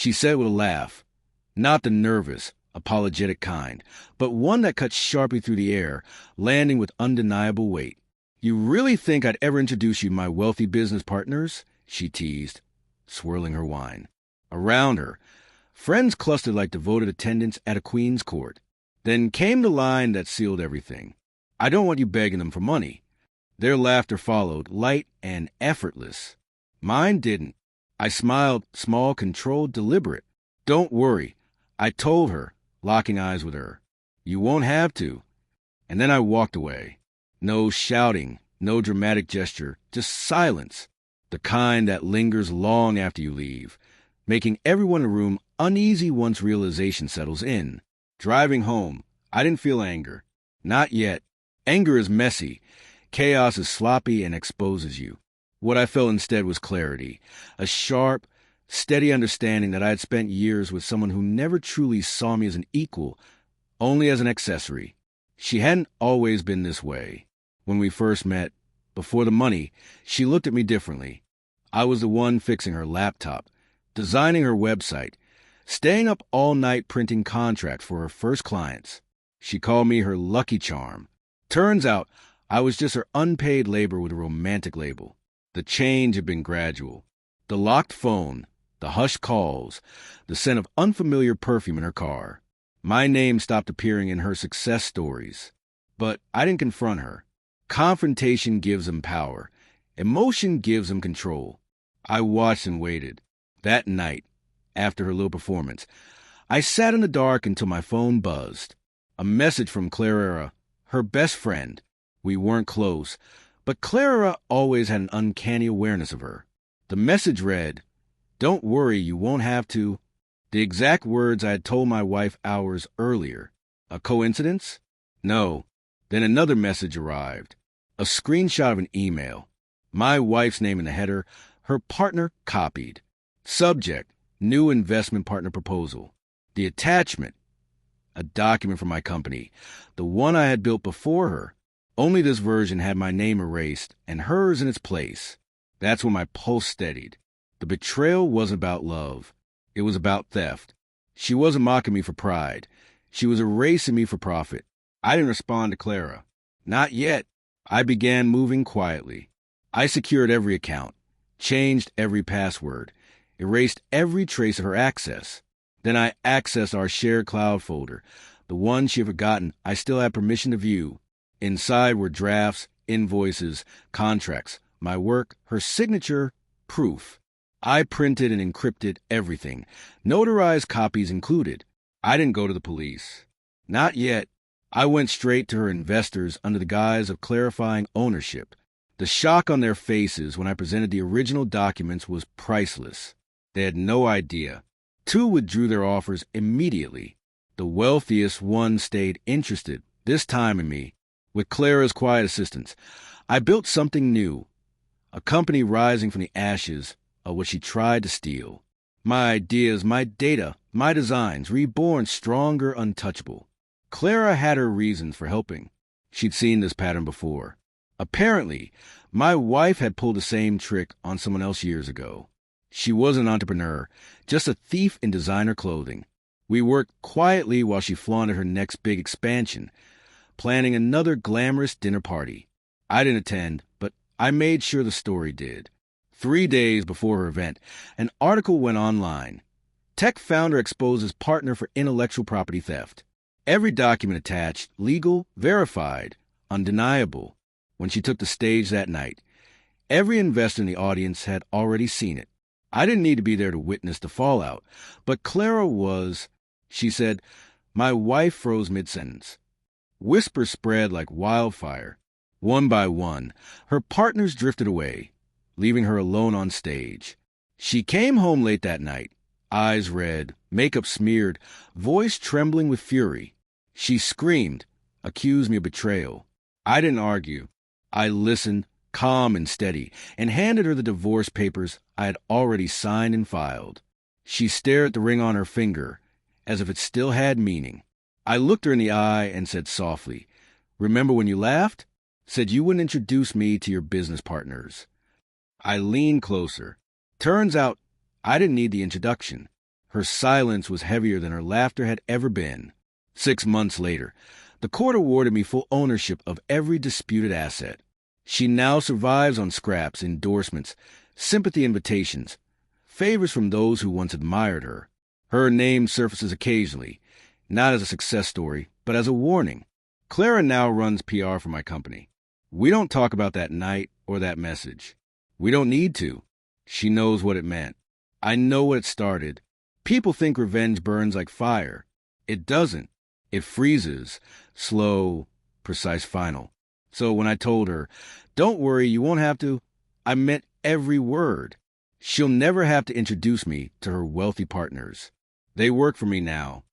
she said with a laugh, not the nervous, apologetic kind, but one that cut sharply through the air, landing with undeniable weight. "You really think I'd ever introduce you to my wealthy business partners?" she teased, swirling her wine. Around her, friends clustered like devoted attendants at a queen's court. Then came the line that sealed everything. "I don't want you begging them for money." Their laughter followed, light and effortless. Mine didn't. I smiled, small, controlled, deliberate. "Don't worry," I told her, locking eyes with her. "You won't have to." And then I walked away. No shouting, no dramatic gesture, just silence, the kind that lingers long after you leave, making everyone in the room uneasy once realization settles in. Driving home, I didn't feel anger. Not yet. Anger is messy. Chaos is sloppy and exposes you. What I felt instead was clarity, a sharp, steady understanding that I had spent years with someone who never truly saw me as an equal, only as an accessory. She hadn't always been this way. When we first met, before the money, she looked at me differently. I was the one fixing her laptop, designing her website, staying up all night printing contracts for her first clients. She called me her lucky charm. Turns out, I was just her unpaid labor with a romantic label. The change had been gradual. The locked phone, the hushed calls, the scent of unfamiliar perfume in her car. My name stopped appearing in her success stories. But I didn't confront her. Confrontation gives them power. Emotion gives them control. I watched and waited. That night, after her little performance, I sat in the dark until my phone buzzed. A message from Clara, her best friend. We weren't close, but Clara always had an uncanny awareness of her. The message read, "Don't worry, you won't have to." The exact words I had told my wife hours earlier. A coincidence? No. Then another message arrived. A screenshot of an email. My wife's name in the header, her partner copied. Subject, new investment partner proposal. The attachment, a document from my company, the one I had built before her. Only this version had my name erased and hers in its place. That's when my pulse steadied. The betrayal wasn't about love. It was about theft. She wasn't mocking me for pride. She was erasing me for profit. I didn't respond to Clara. Not yet. I began moving quietly. I secured every account, changed every password, erased every trace of her access. Then I accessed our shared cloud folder, the one she had forgotten I still had permission to view. Inside were drafts, invoices, contracts, my work, her signature, proof. I printed and encrypted everything, notarized copies included. I didn't go to the police. Not yet. I went straight to her investors under the guise of clarifying ownership. The shock on their faces when I presented the original documents was priceless. They had no idea. 2 withdrew their offers immediately. The wealthiest one stayed interested, this time in me. With Clara's quiet assistance, I built something new, a company rising from the ashes of what she tried to steal. My ideas, my data, my designs, reborn stronger, untouchable. Clara had her reasons for helping. She'd seen this pattern before. Apparently, my wife had pulled the same trick on someone else years ago. She was an entrepreneur, just a thief in designer clothing. We worked quietly while she flaunted her next big expansion, planning another glamorous dinner party. I didn't attend, but I made sure the story did. 3 days before her event, an article went online. Tech founder exposes partner for intellectual property theft. Every document attached, legal, verified, undeniable. When she took the stage that night, every investor in the audience had already seen it. I didn't need to be there to witness the fallout, but Clara was. She said, my wife froze mid-sentence. Whispers spread like wildfire. One by one, her partners drifted away, leaving her alone on stage. She came home late that night, eyes red, makeup smeared, voice trembling with fury. She screamed, accused me of betrayal. I didn't argue. I listened, calm and steady, and handed her the divorce papers I had already signed and filed. She stared at the ring on her finger, as if it still had meaning. I looked her in the eye and said softly, remember when you laughed? Said you wouldn't introduce me to your business partners. I leaned closer. Turns out, I didn't need the introduction. Her silence was heavier than her laughter had ever been. 6 months later, the court awarded me full ownership of every disputed asset. She now survives on scraps, endorsements, sympathy invitations, favors from those who once admired her. Her name surfaces occasionally, not as a success story, but as a warning. Clara now runs PR for my company. We don't talk about that night or that message. We don't need to. She knows what it meant. I know what it started. People think revenge burns like fire. It doesn't. It freezes. Slow, precise, final. So when I told her, "Don't worry, you won't have to," I meant every word. She'll never have to introduce me to her wealthy partners. They work for me now,